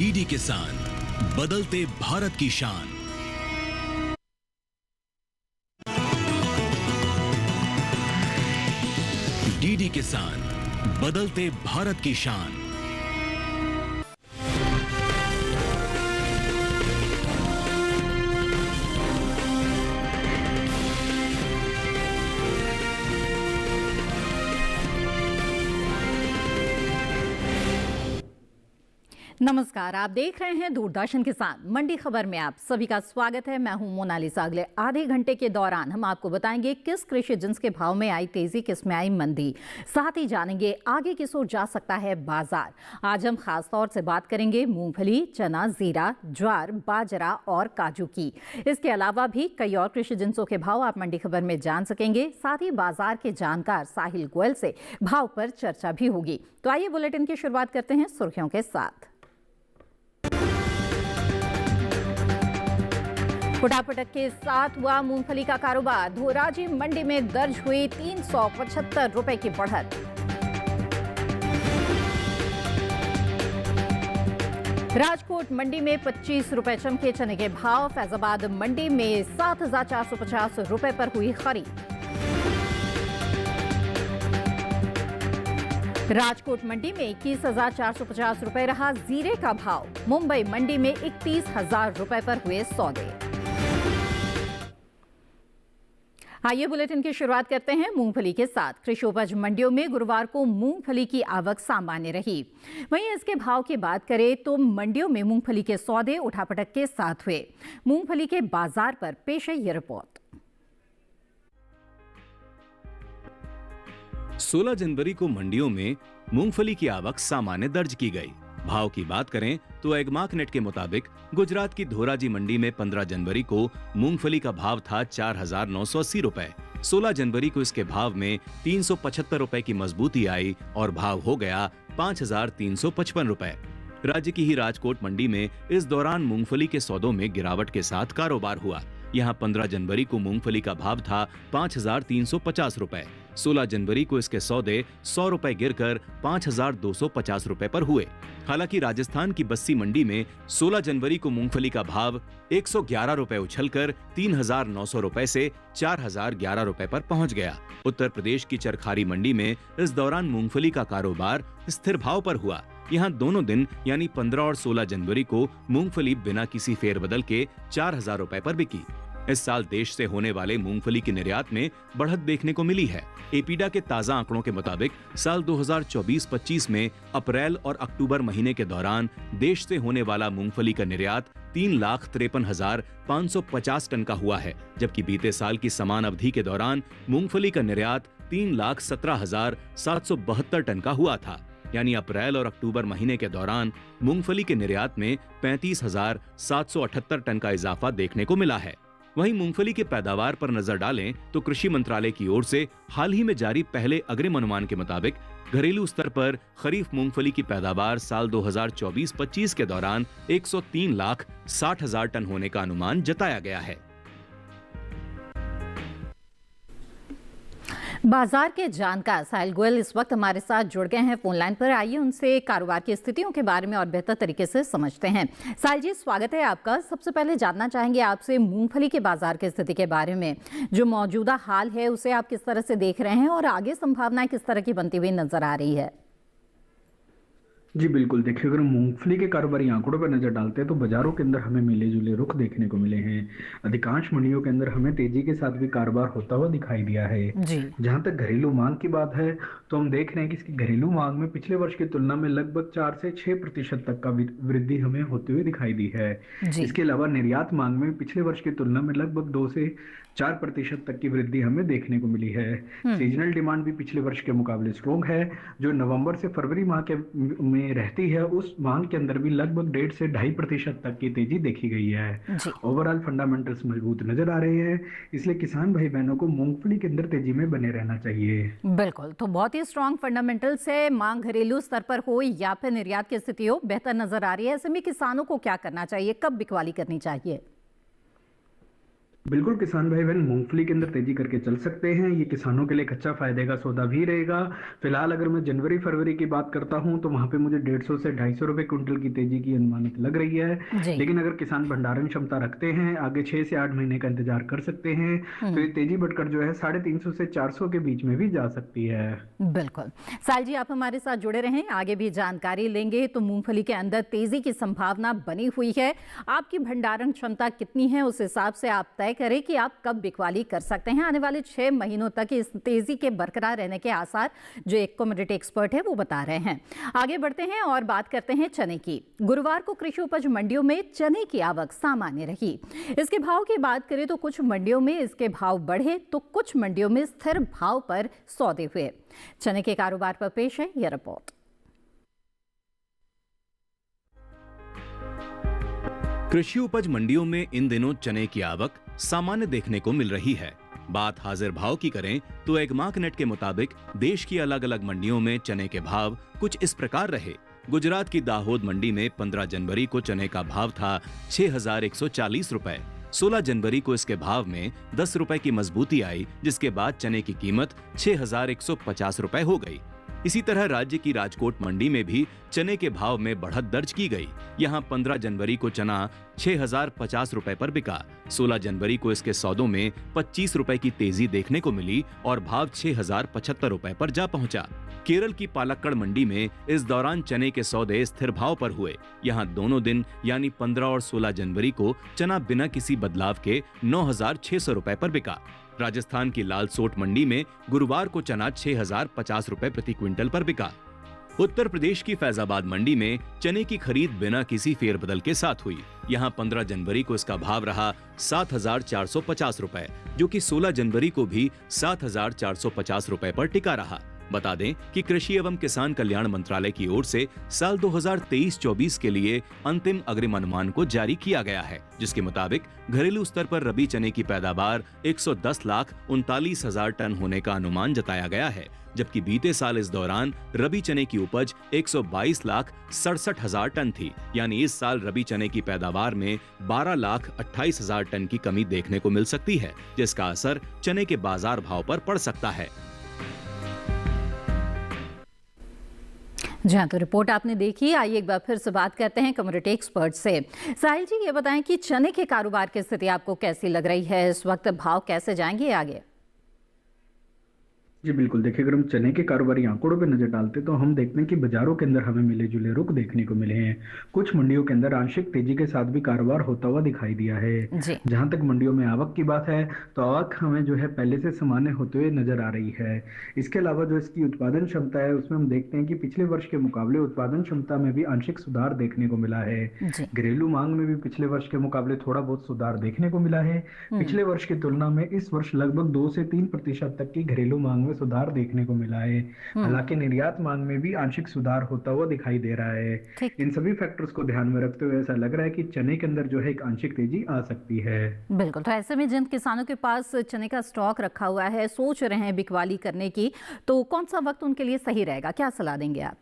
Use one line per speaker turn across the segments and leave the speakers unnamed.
DD किसान, बदलते भारत की शान। डीडी किसान, बदलते भारत की शान।
नमस्कार, आप देख रहे हैं दूरदर्शन किसान मंडी खबर में आप सभी का स्वागत है। मैं हूं मोनालिसा। अगले आधे घंटे के दौरान हम आपको बताएंगे किस कृषि जिन्स के भाव में आई तेजी, किस में आई मंदी। साथ ही जानेंगे आगे किस ओर जा सकता है बाजार। आज हम खास तौर से बात करेंगे मूंगफली, चना, जीरा, ज्वार, बाजरा और काजू की। इसके अलावा भी कई और कृषि जिन्सों के भाव आप मंडी खबर में जान सकेंगे। साथ ही बाजार के जानकार साहिल गोयल से भाव पर चर्चा भी होगी। तो आइए बुलेटिन की शुरुआत करते हैं सुर्खियों के साथ। फटाफटक के साथ हुआ मूंगफली का कारोबार। धोराजी मंडी में दर्ज हुई 375 रुपए की बढ़त। राजकोट मंडी में 25 रुपए चमके चने के भाव। फैजाबाद मंडी में 7,450 रुपए पर हुई खरीद। राजकोट मंडी में 21,450 रुपए रहा जीरे का भाव। मुंबई मंडी में 31,000 रुपए पर हुए सौदे। आइए बुलेटिन की शुरुआत करते हैं मूंगफली के साथ। कृषि उपज मंडियों में गुरुवार को मूंगफली की आवक सामान्य रही। वहीं इसके भाव की बात करें तो मंडियों में मूंगफली के सौदे उठापटक के साथ हुए। मूंगफली के बाजार पर पेश है ये रिपोर्ट।
16 जनवरी को मंडियों में मूंगफली की आवक सामान्य दर्ज की गई। भाव की बात करें तो एगमार्कनेट के मुताबिक गुजरात की धोराजी मंडी में 15 जनवरी को मूंगफली का भाव था 4,980 रुपए। 16 जनवरी को इसके भाव में 375 रुपए की मजबूती आई और भाव हो गया 5,355 रुपए। राज्य की ही राजकोट मंडी में इस दौरान मूंगफली के सौदों में गिरावट के साथ कारोबार हुआ। यहाँ 15 जनवरी को मूंगफली का भाव था 5,350 रुपए। 16 जनवरी को इसके सौदे 100 रुपए गिरकर 5,250 रुपए पर हुए। हालांकि राजस्थान की बस्सी मंडी में 16 जनवरी को मूंगफली का भाव 111 रुपए उछलकर 3,900 रुपए से 4,011 रुपए पर पहुंच गया। उत्तर प्रदेश की चरखारी मंडी में इस दौरान मूंगफली का कारोबार स्थिर भाव पर हुआ। यहाँ दोनों दिन यानी 15 और 16 जनवरी को मूंगफली बिना किसी फेरबदल के 4,000 रुपए पर बिकी। इस साल देश से होने वाले मूंगफली की निर्यात में बढ़त देखने को मिली है। एपीडा के ताजा आंकड़ों के मुताबिक साल 2024-25 में अप्रैल और अक्टूबर महीने के दौरान देश से होने वाला मूंगफली का निर्यात 3,53,550 टन का हुआ है, जबकि बीते साल की समान अवधि के दौरान मूंगफली का निर्यात 3,17,772 टन का हुआ था। यानी अप्रैल और अक्टूबर महीने के दौरान मूंगफली के निर्यात में 35,778 टन का इजाफा देखने को मिला है। वहीं मूंगफली के पैदावार पर नजर डालें तो कृषि मंत्रालय की ओर से हाल ही में जारी पहले अग्रिम अनुमान के मुताबिक घरेलू स्तर पर खरीफ मूंगफली की पैदावार साल 2024-25 के दौरान 103,60,000 टन होने का अनुमान जताया गया है।
बाजार के जानकार साहिल गोयल इस वक्त हमारे साथ जुड़ गए हैं फोन लाइन पर। आइए उनसे कारोबार की स्थितियों के बारे में और बेहतर तरीके से समझते हैं। साहिल जी, स्वागत है आपका। सबसे पहले जानना चाहेंगे आपसे मूंगफली के बाजार की स्थिति के बारे में। जो मौजूदा हाल है उसे आप किस तरह से देख रहे हैं और आगे संभावनाएं किस तरह की बनती हुई नजर आ रही है?
जी बिल्कुल, देखिए अगर मूंगफली के कारोबारी आंकड़ों पर नजर डालते हैं तो बाजारों के अंदर हमें मिले जुले रुख देखने को मिले हैं। अधिकांश मंडियों के अंदर हमें तेजी के साथ भी कारोबार होता हुआ दिखाई दिया है। जहां तक घरेलू मांग की बात है तो हम देख रहे हैं कि इसकी घरेलू मांग में पिछले वर्ष की तुलना में लगभग 4 से 6% तक का वृद्धि हमें होते हुए दिखाई दी है। इसके अलावा निर्यात मांग में पिछले वर्ष की तुलना में लगभग 2 से 4% तक की वृद्धि हमें देखने को मिली है। सीजनल डिमांड भी पिछले वर्ष के मुकाबले स्ट्रॉन्ग है। जो नवंबर से फरवरी माह के में रहती है उस मांग के अंदर भी लगभग 1.5 से 2.5% तक की तेजी देखी गई है। ओवरऑल फंडामेंटल्स मजबूत नजर आ रहे हैं, इसलिए किसान भाई बहनों को मूंगफली के अंदर तेजी में बने रहना चाहिए।
बिल्कुल, तो बहुत ही स्ट्रॉन्ग फंडामेंटल्स है। मांग घरेलू स्तर पर हो या फिर निर्यात की स्थिति हो, बेहतर नजर आ रही है। ऐसे में किसानों को क्या करना चाहिए, कब बिकवाली करनी चाहिए?
बिल्कुल किसान भाई बहन मूंगफली के अंदर तेजी करके चल सकते हैं। ये किसानों के लिए एक अच्छा फायदे का सौदा भी रहेगा। फिलहाल अगर मैं जनवरी फरवरी की बात करता हूं तो वहां पे मुझे 150 से 250 रुपए क्विंटल की तेजी की अनुमानित लग रही है।
जी।
लेकिन अगर किसान भंडारण क्षमता रखते हैं, आगे 6 से 8 महीने का इंतजार कर सकते हैं, तो ये तेजी बढ़कर जो है 350 से 400 के बीच में भी जा सकती है।
बिल्कुल। साहिल जी, आप हमारे साथ जुड़े रहें, आगे भी जानकारी लेंगे। तो मूंगफली के अंदर तेजी की संभावना बनी हुई है। आपकी भंडारण क्षमता कितनी है, उस हिसाब से आप तय करें कि आप कब बिकवाली कर सकते हैं। आने वाले 6 महीनों तक इस तेजी के बरकरार रहने के आसार जो एक कमोडिटी एक्सपर्ट है वो बता रहे हैं। आगे बढ़ते हैं और बात करते हैं चने की। गुरुवार को कृषि उपज मंडियों में चने की आवक सामान्य रही। इसके भाव की बात करें तो कुछ मंडियों में इसके भाव बढ़े तो कुछ मंडियों में स्थिर भाव पर सौदे हुए। चने के कारोबार पर पेश है यह रिपोर्ट।
कृषि उपज मंडियों में इन दिनों चने की आवक सामान्य देखने को मिल रही है। बात हाजिर भाव की करें तो एगमार्कनेट के मुताबिक देश की अलग अलग मंडियों में चने के भाव कुछ इस प्रकार रहे। गुजरात की दाहोद मंडी में 15 जनवरी को चने का भाव था 6,140 रुपए। 16 जनवरी को इसके भाव में 10 रुपए की मजबूती आई, जिसके बाद चने की कीमत 6,150 रुपए हो गई। इसी तरह राज्य की राजकोट मंडी में भी चने के भाव में बढ़त दर्ज की गई। यहां 15 जनवरी को चना 6,050 रुपए पर बिका। 16 जनवरी को इसके सौदों में 25 रुपए की तेजी देखने को मिली और भाव 6,075 रुपए पर जा पहुंचा। केरल की पालक्कड़ मंडी में इस दौरान चने के सौदे स्थिर भाव पर हुए। यहां दोनों दिन यानी 15 और 16 जनवरी को चना बिना किसी बदलाव के 9,600 रुपए पर बिका। राजस्थान की लालसोट मंडी में गुरुवार को चना 6,050 रुपए प्रति क्विंटल पर बिका। उत्तर प्रदेश की फैजाबाद मंडी में चने की खरीद बिना किसी फेरबदल के साथ हुई। यहां 15 जनवरी को इसका भाव रहा 7,450 रुपए, जो कि 16 जनवरी को भी 7,450 रुपए पर टिका रहा। बता दें कि कृषि एवं किसान कल्याण मंत्रालय की ओर से साल 2023-24 के लिए अंतिम अग्रिम अनुमान को जारी किया गया है, जिसके मुताबिक घरेलू स्तर पर रबी चने की पैदावार 110,39,000 टन होने का अनुमान जताया गया है, जबकि बीते साल इस दौरान रबी चने की उपज 122,67,000 टन थी। यानी इस साल रबी चने की पैदावार में 12,28,000 टन की कमी देखने को मिल सकती है, जिसका असर चने के बाजार भाव पर पड़ सकता है।
जी हाँ, तो रिपोर्ट आपने देखी। आइए एक बार फिर से बात करते हैं कमोडिटी एक्सपर्ट से। साहिल जी, ये बताएं कि चने के कारोबार की स्थिति आपको कैसी लग रही है? इस वक्त भाव कैसे जाएंगे आगे?
जी बिल्कुल, देखिए अगर हम चने के कारोबारी आंकड़ों पे नजर डालते तो हम देखते हैं कि बाजारों के अंदर हमें मिले जुले रुख देखने को मिले हैं। कुछ मंडियों के अंदर आंशिक तेजी के साथ भी कारोबार होता हुआ दिखाई दिया है। जहां तक मंडियों में आवक की बात है तो आवक हमें जो है पहले से सामान्य होते हुए नजर आ रही है। इसके अलावा जो इसकी उत्पादन क्षमता है उसमें हम देखते हैं कि पिछले वर्ष के मुकाबले उत्पादन क्षमता में भी आंशिक सुधार देखने को मिला है। घरेलू मांग में भी पिछले वर्ष के मुकाबले थोड़ा बहुत सुधार देखने को मिला है। पिछले वर्ष की तुलना में इस वर्ष लगभग 2 से 3% तक की घरेलू मांग में सुधार देखने को मिला है। हालांकि निर्यात मांग में भी आंशिक सुधार होता हुआ दिखाई दे रहा है। इन सभी फैक्टर्स को ध्यान में रखते हुए ऐसा लग रहा है कि चने के अंदर जो है एक आंशिक तेजी आ सकती है।
बिल्कुल, तो ऐसे में जिन किसानों के पास चने का स्टॉक रखा हुआ है, सोच रहे हैं बिकवाली करने की, तो कौन सा वक्त उनके लिए सही रहेगा? क्या सलाह देंगे आप?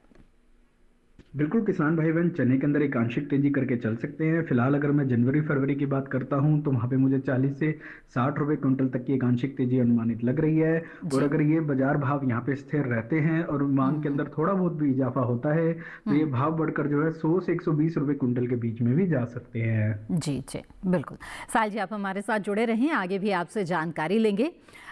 बिल्कुल किसान भाई बहन चने के अंदर एक आंशिक तेजी करके चल सकते हैं। फिलहाल अगर मैं जनवरी फरवरी की बात करता हूं तो वहां पे मुझे 40 से 60 रुपए क्विंटल तक की एक आंशिक तेजी अनुमानित लग रही है। और अगर ये बाजार भाव यहाँ पे स्थिर रहते हैं और मांग के अंदर थोड़ा बहुत भी इजाफा होता है तो ये भाव बढ़कर जो है 100 से 120 रुपए क्विंटल के बीच में भी जा सकते हैं।
जी जी बिल्कुल। साहिल जी, आप हमारे साथ जुड़े रहें, आगे भी आपसे जानकारी लेंगे।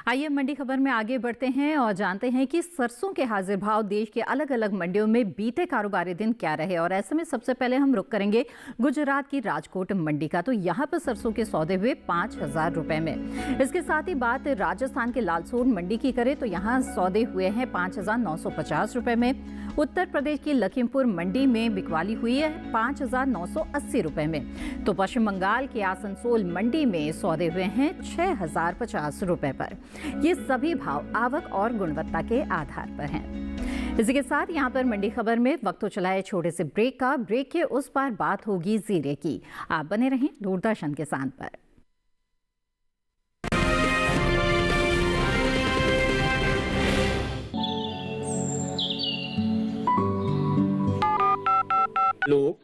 आइए मंडी खबर में आगे बढ़ते हैं और जानते हैं कि सरसों के हाजिर भाव देश के अलग अलग मंडियों में बीते कारोबारी दिन क्या रहे। और ऐसे में सबसे पहले हम रुक करेंगे गुजरात की राजकोट मंडी का। तो यहाँ पर सरसों के सौदे हुए 5,000 रुपए में। इसके साथ ही बात राजस्थान के लालसोट मंडी की करें तो यहाँ सौदे हुए हैं 5,950 रुपए में। उत्तर प्रदेश की लखीमपुर मंडी में बिकवाली हुई है 5,980 रुपए में। तो पश्चिम बंगाल के आसनसोल मंडी में सौदे हुए हैं 6,050 रुपए पर। ये सभी भाव आवक और गुणवत्ता के आधार पर हैं। इसी के साथ यहाँ पर मंडी खबर में वक्त तो चला है छोटे से ब्रेक का। ब्रेक के उस पार बात होगी जीरे की। आप बने रहें दूरदर्शन किसान पर।
लोग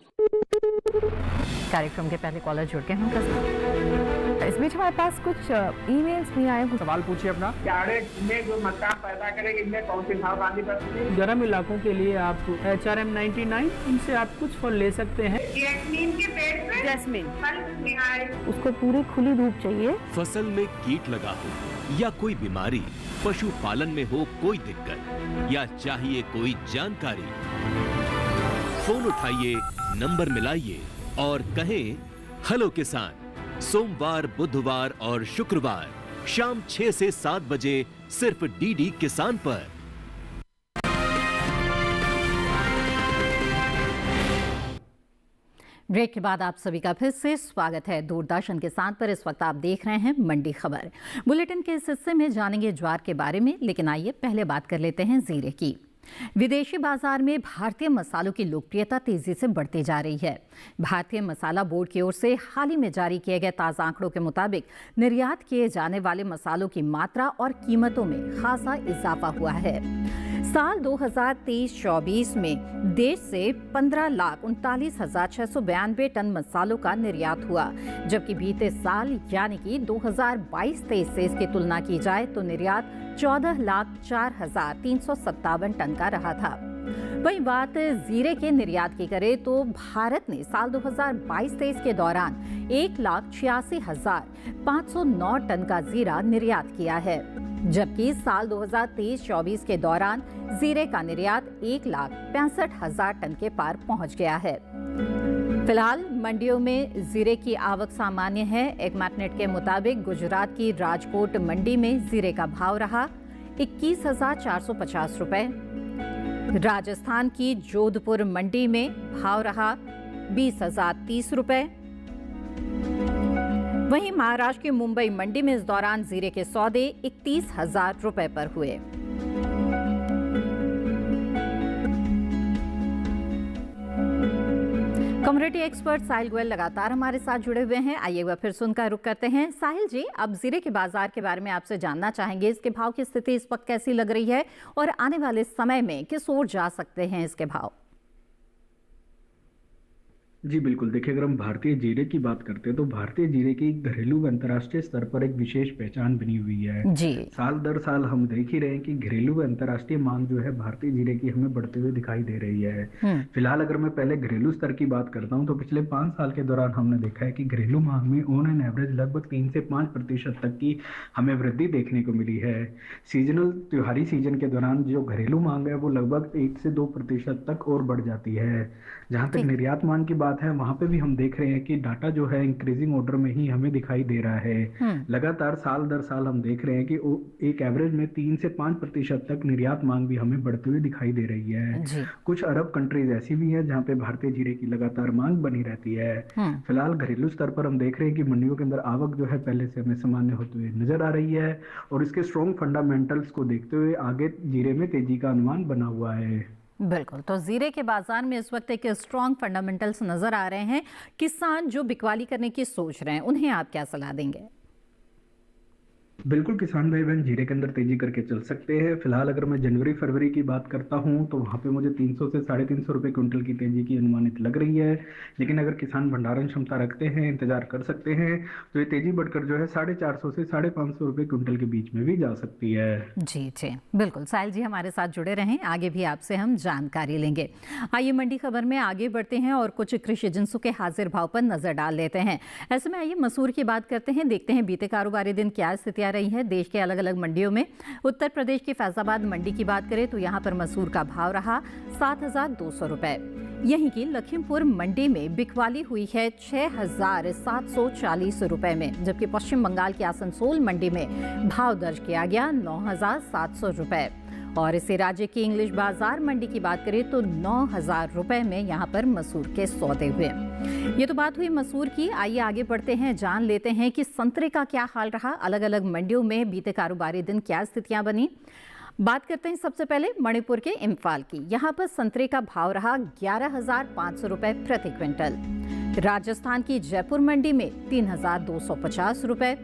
कार्यक्रम के पहले कॉलर जुड़ के हैं उनका साथ।
इस बीच हमारे पास कुछ ईमेल्स भी आए हैं।
सवाल पूछिए अपना।
क्यारे में जो मकान पैदा करेंगे इनमें कौन सी सावधानी बरतनी है?
गर्म इलाकों के लिए आप HRM 99 इनसे आप कुछ फल ले सकते हैं।
जैस्मीन के पेड़ पे
जैस्मिन,
फल नहीं आए।
उसको पूरी खुली धूप चाहिए।
फसल में कीट लगा हो या कोई बीमारी, पशुपालन में हो कोई दिक्कत या चाहिए कोई जानकारी, फोन उठाइए, नंबर मिलाइए और कहें हेलो किसान। सोमवार, बुधवार और शुक्रवार शाम 6 से 7 बजे सिर्फ DD किसान पर।
ब्रेक के बाद आप सभी का फिर से स्वागत है। दूरदर्शन किसान पर इस वक्त आप देख रहे हैं मंडी खबर। बुलेटिन के इस हिस्से में जानेंगे ज्वार के बारे में, लेकिन आइए पहले बात कर लेते हैं जीरे की। विदेशी बाजार में भारतीय मसालों की लोकप्रियता तेजी से बढ़ती जा रही है। भारतीय मसाला बोर्ड की ओर से हाल ही में जारी किए गए ताज़ा आंकड़ों के मुताबिक निर्यात किए जाने वाले मसालों की मात्रा और कीमतों में खासा इजाफा हुआ है। साल 2023-24 में देश से 15,39,692 टन मसालों का निर्यात हुआ, जबकि बीते साल यानी कि 2022-23 से इसकी तुलना की जाए तो निर्यात 14,04,357 टन का रहा था। वहीं बात जीरे के निर्यात की करें तो भारत ने साल 2022-23 के दौरान 1,86,509 टन का जीरा निर्यात किया है, जबकि साल 2023-24 के दौरान जीरे का निर्यात 1,65,000 टन के पार पहुंच गया है। फिलहाल मंडियों में जीरे की आवक सामान्य है। एक मैटनेट के मुताबिक गुजरात की राजकोट मंडी में जीरे का भाव रहा 21,450 रुपए। राजस्थान की जोधपुर मंडी में भाव रहा 20,030 रुपए। वहीं महाराष्ट्र की मुंबई मंडी में इस दौरान जीरे के सौदे 31,000 रुपए पर हुए। कम्युनिटी एक्सपर्ट साहिल गोयल लगातार हमारे साथ जुड़े हुए हैं। आइए एक बार फिर सुनकर रुक करते हैं। साहिल जी, अब जीरे के बाजार के बारे में आपसे जानना चाहेंगे। इसके भाव की स्थिति इस वक्त कैसी लग रही है और आने वाले समय में किस ओर जा सकते हैं इसके भाव?
जी बिल्कुल, देखिए अगर हम भारतीय जीरे की बात करते हैं तो भारतीय जीरे की घरेलू व अंतर्राष्ट्रीय स्तर पर एक विशेष पहचान बनी हुई है।
जी,
साल दर साल हम देख ही रहे हैं कि घरेलू व अंतर्राष्ट्रीय मांग जो है भारतीय जीरे की हमें बढ़ते हुए दिखाई दे रही है। फिलहाल अगर मैं पहले घरेलू स्तर की बात करता हूं तो पिछले 5 साल के दौरान हमने देखा है कि घरेलू मांग में ऑन एन एवरेज लगभग 3 से 5% तक की हमें वृद्धि देखने को मिली है। सीजनल त्योहारी सीजन के दौरान जो घरेलू मांग है वो लगभग 1 से 2% तक और बढ़ जाती है। जहां तक निर्यात मांग की बात है, वहां पे भी हम देख रहे हैं कि डाटा जो है इंक्रीजिंग ऑर्डर में ही हमें दिखाई दे रहा है। लगातार साल दर साल हम देख रहे हैं कि एक एवरेज में 3 से 5% तक निर्यात मांग भी हमें बढ़ते हुए दिखाई दे रही है। कुछ अरब कंट्रीज ऐसी भी हैं जहां पे भारतीय जीरे की लगातार मांग बनी रहती है। फिलहाल घरेलू स्तर पर हम देख रहे हैं कि मंडियों के अंदर आवक जो है पहले से हमें सामान्य होते हुए नजर आ रही है और इसके स्ट्रॉन्ग फंडामेंटल्स को देखते हुए आगे जीरे में तेजी का अनुमान बना हुआ है।
बिल्कुल, तो जीरे के बाजार में इस वक्त एक स्ट्रॉन्ग फंडामेंटल्स नजर आ रहे हैं। किसान जो बिकवाली करने की सोच रहे हैं उन्हें आप क्या सलाह देंगे?
बिल्कुल, किसान भाई बहन जीरे के अंदर तेजी करके चल सकते हैं। फिलहाल अगर मैं जनवरी फरवरी की बात करता हूं तो वहां पे मुझे 300 से 350 रुपए क्विंटल की तेजी की अनुमानित लग रही है। लेकिन अगर किसान भंडारण क्षमता रखते हैं, इंतजार कर सकते हैं तो ये तेजी बढ़कर जो है 450 से 550 रुपए क्विंटल के बीच में भी जा सकती है।
जी जी बिल्कुल, साहिल जी हमारे साथ जुड़े रहें, आगे भी आपसे हम जानकारी लेंगे। आइए मंडी खबर में आगे बढ़ते हैं और कुछ कृषि जिन्सों के हाजिर भाव पर नजर डाल लेते हैं। ऐसे में आइए मसूर की बात करते हैं, देखते हैं बीते कारोबारी दिन क्या स्थितियां रही है देश के अलग अलग मंडियों में। उत्तर प्रदेश की फैजाबाद मंडी की बात करें तो यहां पर मसूर का भाव रहा 7,200 रुपए। यहीं की लखीमपुर मंडी में बिकवाली हुई है 6,740 रुपए में, जबकि पश्चिम बंगाल की आसनसोल मंडी में भाव दर्ज किया गया 9,700 रुपए। और इसी राज्य की इंग्लिश बाजार मंडी की बात करें तो 9,000 रुपए में यहां पर मसूर के सौदे हुए। ये तो बात हुई मसूर की। आइए आगे बढ़ते हैं, जान लेते हैं कि संतरे का क्या हाल रहा। अलग अलग मंडियों में बीते कारोबारी दिन क्या स्थितियां बनी। बात करते हैं सबसे पहले मणिपुर के इम्फाल की। यहाँ पर संतरे का भाव रहा 11,500 रुपए प्रति क्विंटल। राजस्थान की जयपुर मंडी में 3,250 रुपए।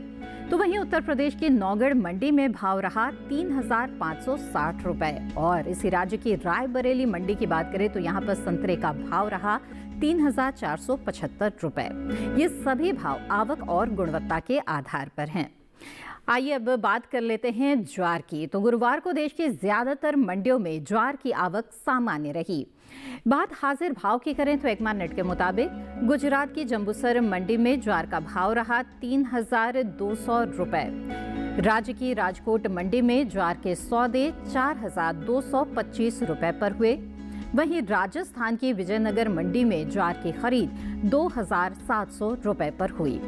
तो वहीं उत्तर प्रदेश की नौगढ़ मंडी में भाव रहा 3,560 रुपए। और इसी राज्य की रायबरेली मंडी की बात करें तो यहाँ पर संतरे का भाव रहा 3,475 रुपए। ये सभी भाव आवक और गुणवत्ता के आधार पर हैं। आइए अब बात कर लेते हैं ज्वार की। तो गुरुवार को देश की ज्यादातर मंडियों में ज्वार की आवक सामान्य रही। बात हाजिर भाव की करें तो एकमा नेट के मुताबिक गुजरात की जंबूसर मंडी में ज्वार का भाव रहा 3,200 रुपए। राज्य की राजकोट मंडी में ज्वार के सौदे 4,225 रुपए पर हुए। वहीं राजस्थान की विजयनगर मंडी में ज्वार की खरीद 2,700 रुपए पर हुई।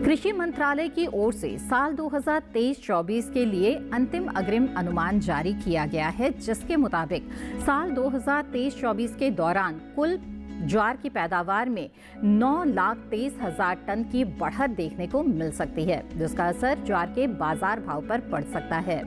कृषि मंत्रालय की ओर से साल 2023-24 के लिए अंतिम अग्रिम अनुमान जारी किया गया है, जिसके मुताबिक साल 2023-24 के दौरान कुल ज्वार की पैदावार में 9,23,000 टन की बढ़त देखने को मिल सकती है, जिसका असर ज्वार के बाजार भाव पर पड़ सकता है।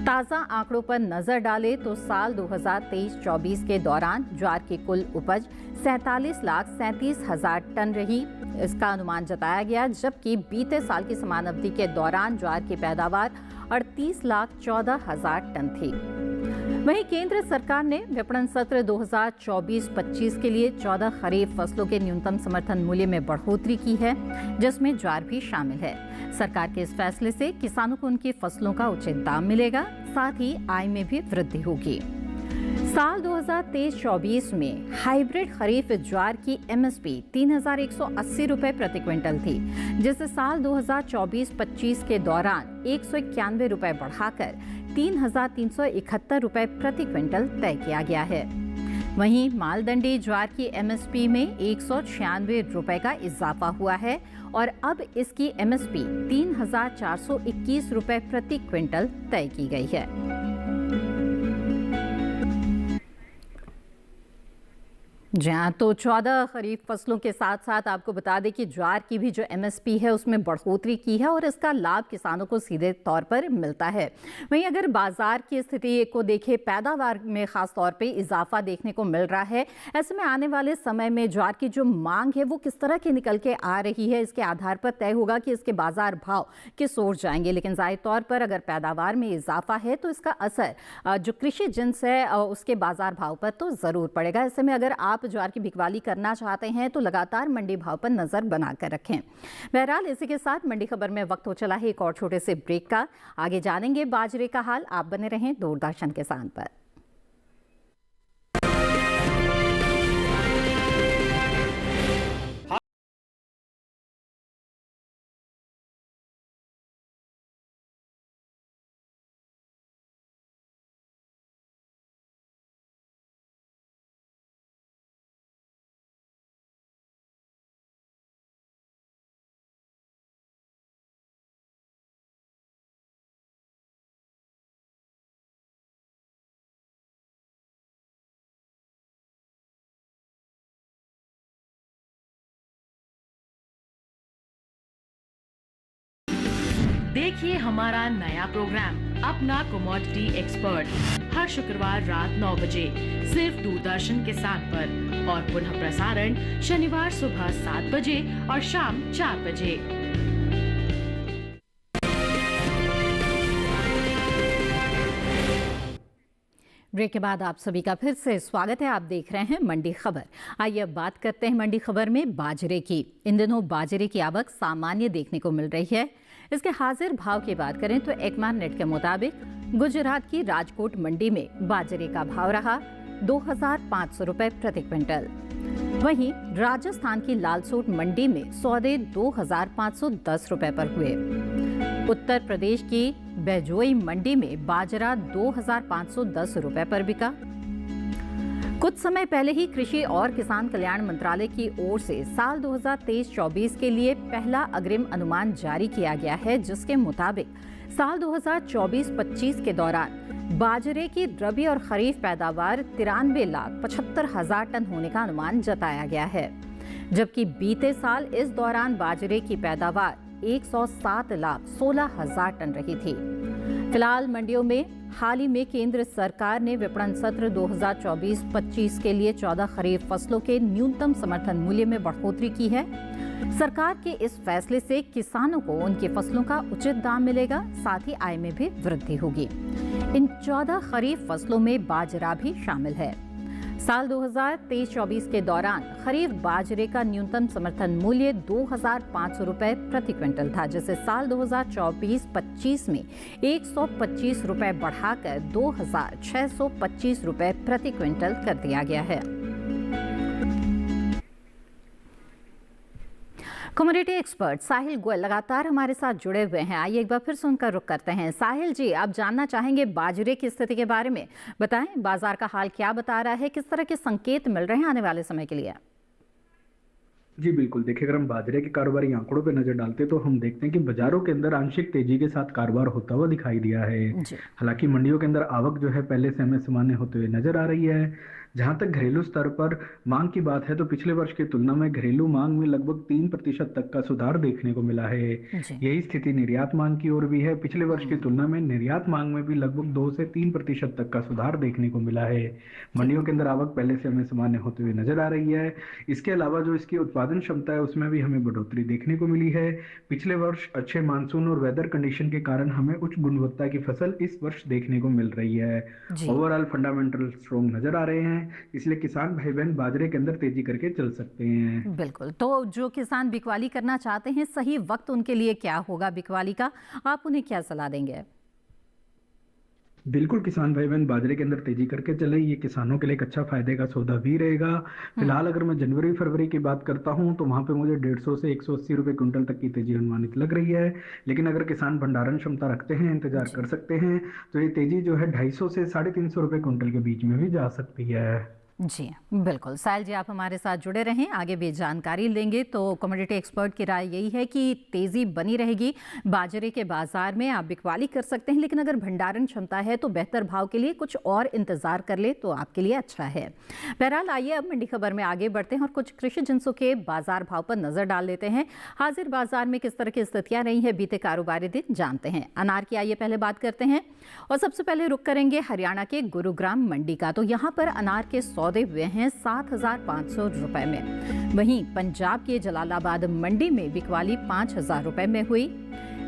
ताज़ा आंकड़ों पर नजर डालें तो साल 2023-24 के दौरान ज्वार की कुल उपज 47,37,000 टन रही। इसका अनुमान जताया गया, जबकि बीते साल की समान अवधि के दौरान ज्वार की पैदावार 38,14,000 टन थी। वहीं केंद्र सरकार ने विपणन सत्र 2024-25 के लिए 14 खरीफ फसलों के न्यूनतम समर्थन मूल्य में बढ़ोतरी की है, जिसमें ज्वार भी शामिल है। सरकार के इस फैसले से किसानों को उनकी फसलों का उचित दाम मिलेगा, साथ ही आय में भी वृद्धि होगी। साल 2023-24 में हाइब्रिड खरीफ ज्वार की एमएसपी 3,180 रुपए प्रति क्विंटल थी, जिसे साल 2024-25 के दौरान 191 रुपए बढ़ाकर 3,371 रुपए प्रति क्विंटल तय किया गया है। वहीं मालदंडी ज्वार की एमएसपी में 196 रुपए का इजाफा हुआ है और अब इसकी एमएसपी 3,421 रुपए प्रति क्विंटल तय की गई है। जी हाँ, तो 14 खरीफ फसलों के साथ साथ आपको बता दें कि ज्वार की भी जो एमएसपी है उसमें बढ़ोतरी की है और इसका लाभ किसानों को सीधे तौर पर मिलता है। वहीं अगर बाजार की स्थिति को देखें, पैदावार में खास तौर पे इजाफा देखने को मिल रहा है। ऐसे में आने वाले समय में ज्वार की जो मांग है वो किस तरह की निकल के आ रही है, इसके आधार पर तय होगा कि इसके बाजार भाव किस ओर जाएंगे। लेकिन जाहिर तौर पर अगर पैदावार में इजाफा है तो इसका असर जो कृषि जिन्स है उसके बाजार भाव पर तो जरूर पड़ेगा। ऐसे में अगर आप ज्वार की बिकवाली करना चाहते हैं तो लगातार मंडी भाव पर नजर बनाकर रखें। बहरहाल इसी के साथ मंडी खबर में वक्त हो चला है एक और छोटे से ब्रेक का। आगे जानेंगे बाजरे का हाल। आप बने रहें दूरदर्शन किसान पर।
देखिए हमारा नया प्रोग्राम अपना कमोडिटी एक्सपर्ट हर शुक्रवार रात 9 बजे सिर्फ दूरदर्शन किसान पर और पुनः प्रसारण शनिवार सुबह 7 बजे और शाम 4 बजे।
ब्रेक के बाद आप सभी का फिर से स्वागत है। आप देख रहे हैं मंडी खबर। आइए अब बात करते हैं मंडी खबर में बाजरे की। इन दिनों बाजरे की आवक सामान्य देखने को मिल रही है। इसके हाजिर भाव की बात करें तो एकमा नेट के मुताबिक गुजरात की राजकोट मंडी में बाजरे का भाव रहा 2,500 रुपए प्रति क्विंटल। वहीं राजस्थान की लालसोट मंडी में सौदे 2,510 रुपए पर हुए। उत्तर प्रदेश की बैजोई मंडी में बाजरा 2,510 रुपए पर बिका। कुछ समय पहले ही कृषि और किसान कल्याण मंत्रालय की ओर से साल 2023-24 के लिए पहला अग्रिम अनुमान जारी किया गया है, जिसके मुताबिक साल 2024-25 के दौरान बाजरे की रबी और खरीफ पैदावार 93,75,000 टन होने का अनुमान जताया गया है, जबकि बीते साल इस दौरान बाजरे की पैदावार 107,16,000 टन रही थी। फिलहाल मंडियों में हाल ही में केंद्र सरकार ने विपणन सत्र 2024-25 के लिए 14 खरीफ फसलों के न्यूनतम समर्थन मूल्य में बढ़ोतरी की है। सरकार के इस फैसले से किसानों को उनकी फसलों का उचित दाम मिलेगा, साथ ही आय में भी वृद्धि होगी। इन 14 खरीफ फसलों में बाजरा भी शामिल है। साल 2023-24 के दौरान खरीफ बाजरे का न्यूनतम समर्थन मूल्य 2,500 रुपए प्रति क्विंटल था, जिसे साल 2024-25 में 125 रुपए बढ़ाकर 2,625 रुपए प्रति क्विंटल कर दिया गया है। कमोडिटी एक्सपर्ट साहिल गोयल लगातार हमारे साथ जुड़े हुए हैं। आइए एक बार फिर सुनकर रुक करते हैं। साहिल जी, आप जानना चाहेंगे बाजरे की स्थिति के बारे में, बताएं बाजार का हाल क्या बता रहा है, किस तरह के संकेत मिल रहे हैं आने वाले समय के लिए?
जी बिल्कुल, देखिए अगर हम बाजरे के कारोबारी आंकड़ों पर नजर डालते तो हम देखते हैं कि बाजारों के अंदर आंशिक तेजी के साथ कारोबार होता हुआ दिखाई दिया है। हालांकि मंडियों के अंदर आवक जो है पहले से हमें सामान्य होते हुए नजर आ रही है। जहां तक घरेलू स्तर पर मांग की बात है तो पिछले वर्ष की तुलना में घरेलू मांग में लगभग 3% तक का सुधार देखने को मिला है। यही स्थिति निर्यात मांग की ओर भी है। पिछले वर्ष की तुलना में निर्यात मांग में भी लगभग 2 से 3% तक का सुधार देखने को मिला है। मंडियों के अंदर आवक पहले से हमें सामान्य होते हुए नजर आ रही है। इसके अलावा जो इसकी उत्पादन क्षमता है उसमें भी हमें बढ़ोतरी देखने को मिली है। पिछले वर्ष अच्छे मानसून और वेदर कंडीशन के कारण हमें उच्च गुणवत्ता की फसल इस वर्ष देखने को मिल रही है। ओवरऑल फंडामेंटल स्ट्रॉन्ग नजर आ रहे हैं, इसलिए किसान भाई बहन बाजरे के अंदर तेजी करके चल सकते हैं।
बिल्कुल, तो जो किसान बिकवाली करना चाहते हैं, सही वक्त उनके लिए क्या होगा बिकवाली का, आप उन्हें क्या सलाह देंगे?
बिल्कुल, किसान भाई बहन बाजरे के अंदर तेजी करके चले, ये किसानों के लिए एक अच्छा फायदे का सौदा भी रहेगा। फिलहाल अगर मैं जनवरी फरवरी की बात करता हूं तो वहां पे मुझे 150 से 180 रुपए क्विंटल तक की तेजी अनुमानित लग रही है। लेकिन अगर किसान भंडारण क्षमता रखते हैं, इंतजार कर सकते हैं, तो ये तेजी जो है 250 से 350 रुपए क्विंटल के बीच में भी जा सकती है।
जी बिल्कुल, साहिल जी आप हमारे साथ जुड़े रहें, आगे भी जानकारी लेंगे। तो कमोडिटी एक्सपर्ट की राय यही है कि तेज़ी बनी रहेगी बाजरे के बाजार में, आप बिकवाली कर सकते हैं, लेकिन अगर भंडारण क्षमता है तो बेहतर भाव के लिए कुछ और इंतजार कर ले तो आपके लिए अच्छा है। बहरहाल आइए अब मंडी खबर में आगे बढ़ते हैं और कुछ कृषि जिन्सों के बाजार भाव पर नजर डाल लेते हैं। हाजिर बाजार में किस तरह की स्थितियां रही है बीते कारोबारी दिन, जानते हैं। अनार की आइए पहले बात करते हैं और सबसे पहले रुक करेंगे हरियाणा के गुरुग्राम मंडी का। तो यहाँ पर अनार के सौदे हुए हैं 7,500 रुपए में। वहीं पंजाब के जलालाबाद मंडी में बिकवाली 5,000 रुपए में हुई।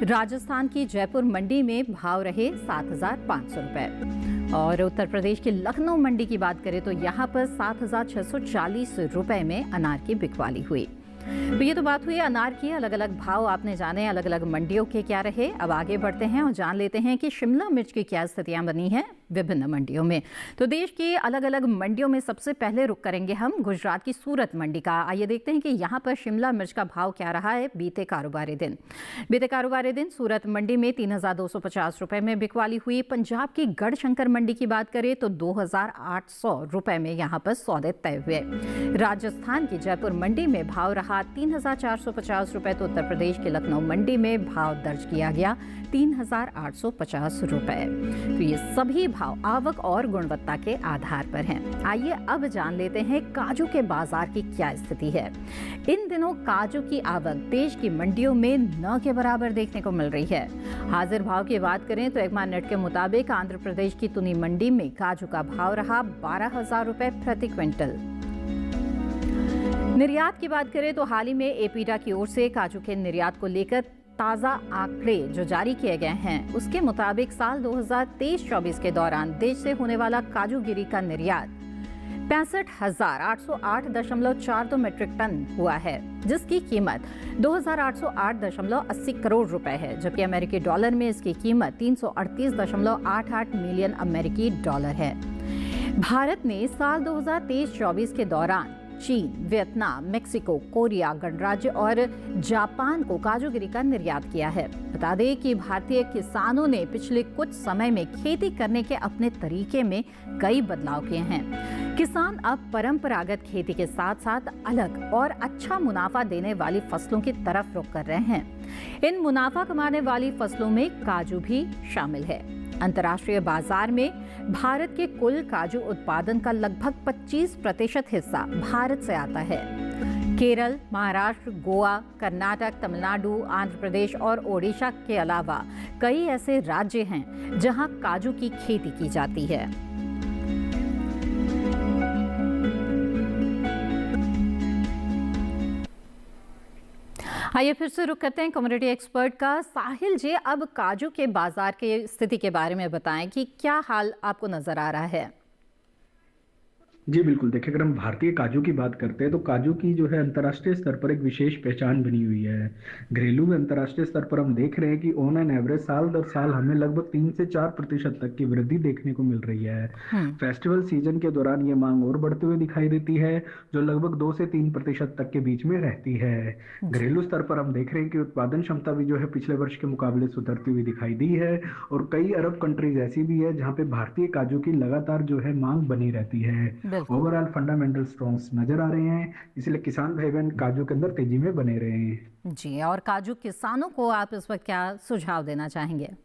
राजस्थान की जयपुर मंडी में भाव रहे 7,500 रुपए और उत्तर प्रदेश की लखनऊ मंडी की बात करें तो यहाँ पर 7,640 रुपए में अनार की बिकवाली हुई। तो ये तो बात हुई अनार की। अलग अलग भाव आपने जाने अलग अलग मंडियों के क्या रहे। अब आगे बढ़ते हैं और जान लेते हैं कि शिमला मिर्च की क्या स्थितियां बनी हैं विभिन्न मंडियों में। तो देश की अलग अलग मंडियों में सबसे पहले रुक करेंगे हम गुजरात की सूरत मंडी का। आइए देखते हैं कि यहाँ पर शिमला मिर्च का भाव क्या रहा है बीते कारोबारी दिन। बीते कारोबारी दिन सूरत मंडी में 3,250 रुपए में बिकवाली हुई। पंजाब की गढ़शंकर मंडी की बात करें तो 2,800 रुपए में यहाँ पर सौदे तय हुए। राजस्थान की जयपुर मंडी में भाव रहा 3,450 रुपए। तो उत्तर प्रदेश के लखनऊ मंडी में भाव दर्ज किया गया 3,850 रुपए। तो ये सभी भाव आवक और गुणवत्ता के आधार पर हैं। आइए अब जान लेते हैं काजू के बाजार की क्या स्थिति है। इन दिनों काजू की आवक देश की मंडियों में न के बराबर देखने को मिल रही है। हाजिर भाव की बात करें तो एगमा नेट के मुताबिक आंध्र प्रदेश की तुनी मंडी में काजू का भाव रहा 12,000 रुपए प्रति क्विंटल। निर्यात की बात करें तो हाल ही में एपीडा की ओर से काजू के निर्यात को लेकर ताज़ा आंकड़े जो जारी किए गए हैं उसके मुताबिक साल 2023-24 के दौरान देश से होने वाला काजूगिरी का निर्यात 65,808.42 मीट्रिक टन हुआ है, जिसकी कीमत 2,808.80 करोड़ रुपए है, जबकि अमेरिकी डॉलर में इसकी कीमत 338.88 मिलियन अमेरिकी डॉलर है। भारत ने साल 2023-24 के दौरान चीन, वियतनाम, मेक्सिको, कोरिया, गणराज्य और जापान को काजूगिरी का निर्यात किया है। बता दें कि भारतीय किसानों ने पिछले कुछ समय में खेती करने के अपने तरीके में कई बदलाव किए हैं। किसान अब परंपरागत खेती के साथ साथ अलग और अच्छा मुनाफा देने वाली फसलों की तरफ रुख कर रहे हैं। इन मुनाफा कमाने वाली फसलों में काजू भी शामिल है। अंतर्राष्ट्रीय बाजार में भारत के कुल काजू उत्पादन का लगभग 25% हिस्सा भारत से आता है। केरल, महाराष्ट्र, गोवा, कर्नाटक, तमिलनाडु, आंध्र प्रदेश और ओडिशा के अलावा कई ऐसे राज्य हैं जहां काजू की खेती की जाती है। आइए फिर से रुक करते हैं कमोडिटी एक्सपर्ट का। साहिल जी, अब काजू के बाजार की स्थिति के बारे में बताएं कि क्या हाल आपको नजर आ रहा है।
जी बिल्कुल, देखिए अगर हम भारतीय काजू की बात करते हैं तो काजू की जो है अंतर्राष्ट्रीय स्तर पर एक विशेष पहचान बनी हुई है। घरेलू में अंतर्राष्ट्रीय स्तर पर हम देख रहे हैं कि ऑन एन एवरेज साल दर साल हमें लगभग 3 से 4% तक की वृद्धि देखने को मिल रही है। फेस्टिवल सीजन के दौरान ये मांग और बढ़ते हुए दिखाई देती है, जो लगभग 2 से 3% तक के बीच में रहती है। घरेलू स्तर पर हम देख रहे हैं कि उत्पादन क्षमता भी जो है पिछले वर्ष के मुकाबले सुधरती हुई दिखाई दी है और कई अरब कंट्रीज ऐसी भी है जहाँ पे भारतीय काजू की लगातार जो है मांग बनी रहती है। ओवरऑल फंडामेंटल स्ट्रॉन्ग्स नजर आ रहे हैं, इसलिए किसान भाई बहन काजू के अंदर तेजी में बने रहे हैं।
जी, और काजू किसानों को आप इस वक्त क्या सुझाव देना चाहेंगे?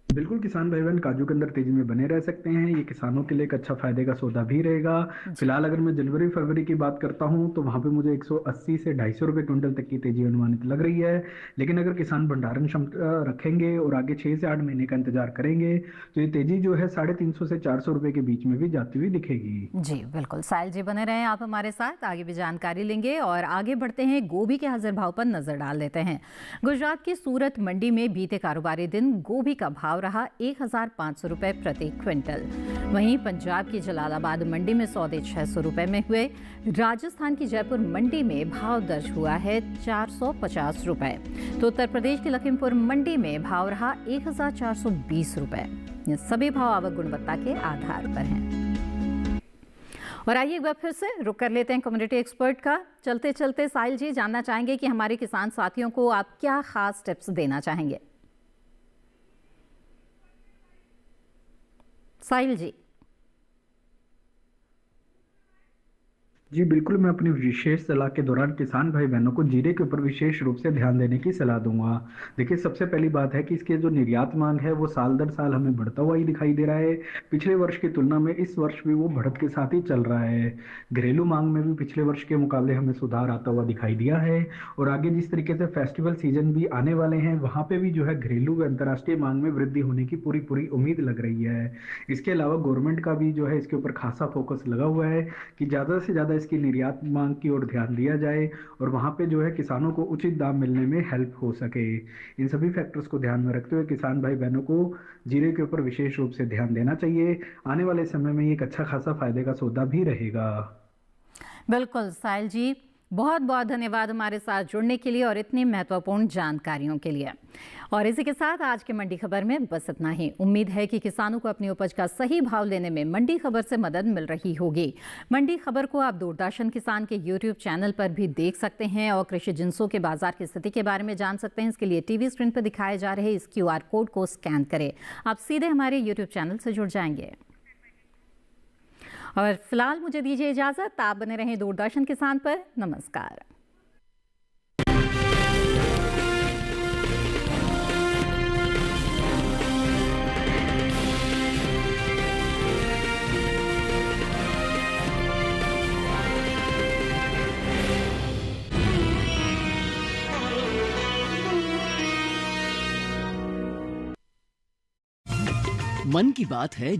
बिल्कुल, किसान भाई बहन काजू के अंदर तेजी में बने रह सकते हैं। ये किसानों के लिए एक अच्छा फायदे का सौदा भी रहेगा। फिलहाल अगर मैं जनवरी फरवरी की बात करता हूं तो वहां पे मुझे 180 से 250 रुपए क्विंटल तक की तेजी अनुमानित लग रही है। लेकिन अगर किसान भंडारण क्षमता रखेंगे और आगे 6 से 8 महीने का इंतजार करेंगे तो ये तेजी जो है 350 से 400 रुपए के बीच में भी जाती हुई दिखेगी।
जी बिल्कुल, साहिल जी बने रहें आप हमारे साथ, आगे भी जानकारी लेंगे और आगे बढ़ते हैं। गोभी के हाजिर भाव पर नजर डाल लेते हैं। गुजरात की सूरत मंडी में बीते कारोबारी दिन गोभी का भाव रहा 1500 रुपए प्रति क्विंटल। वहीं पंजाब की जलालाबाद मंडी में सौदे 600 रुपए में हुए। राजस्थान की जयपुर मंडी में भाव दर्ज हुआ है 450 रुपए। तो उत्तर प्रदेश की लखीमपुर मंडी में भाव रहा 1420 रुपए। ये सभी भाव आवक गुणवत्ता के आधार पर हैं। और आइए एक बार फिर से रुक कर लेते हैं कम्युनिटी एक्सपर्ट का। चलते चलते साहिल जी जानना चाहेंगे कि हमारे किसान साथियों को आप क्या खास टिप्स देना चाहेंगे? साहिल जी।
जी बिल्कुल, मैं अपनी विशेष सलाह के दौरान किसान भाई बहनों को जीरे के ऊपर विशेष रूप से ध्यान देने की सलाह दूंगा। देखिए सबसे पहली बात है कि इसके जो निर्यात मांग है वो साल दर साल हमें बढ़ता हुआ ही दिखाई दे रहा है। पिछले वर्ष की तुलना में इस वर्ष भी वो बढ़त के साथ ही चल रहा है। घरेलू मांग में भी पिछले वर्ष के मुकाबले हमें सुधार आता हुआ दिखाई दिया है और आगे जिस तरीके से फेस्टिवल सीजन भी आने वाले हैं वहाँ पे भी जो है घरेलू व अंतर्राष्ट्रीय मांग में वृद्धि होने की पूरी उम्मीद लग रही है। इसके अलावा गवर्नमेंट का भी जो है इसके ऊपर खासा फोकस लगा हुआ है कि ज़्यादा से ज़्यादा इसकी निर्यात मांग की ओर ध्यान दिया जाए और वहां पे जो है किसानों को उचित दाम मिलने में हेल्प हो सके। इन सभी फैक्टर्स को ध्यान में रखते हुए किसान भाई बहनों को जीरे के ऊपर विशेष रूप से ध्यान देना चाहिए। आने वाले समय में एक अच्छा खासा फायदे का सौदा भी रहेगा।
बिल्कुल साहिल जी, बहुत बहुत धन्यवाद हमारे साथ जुड़ने के लिए और इतनी महत्वपूर्ण जानकारियों के लिए। और इसी के साथ आज के मंडी खबर में बस इतना ही। उम्मीद है कि किसानों को अपनी उपज का सही भाव लेने में मंडी खबर से मदद मिल रही होगी। मंडी खबर को आप दूरदर्शन किसान के YouTube चैनल पर भी देख सकते हैं और कृषि जिंसों के बाजार की स्थिति के बारे में जान सकते हैं। इसके लिए टीवी स्क्रीन पर दिखाए जा रहे इस QR कोड को स्कैन करें, आप सीधे हमारे YouTube चैनल से जुड़ जाएंगे। और फिलहाल मुझे दीजिए इजाजत, आप बने रहें दूरदर्शन किसान पर। नमस्कार।
मन की बात है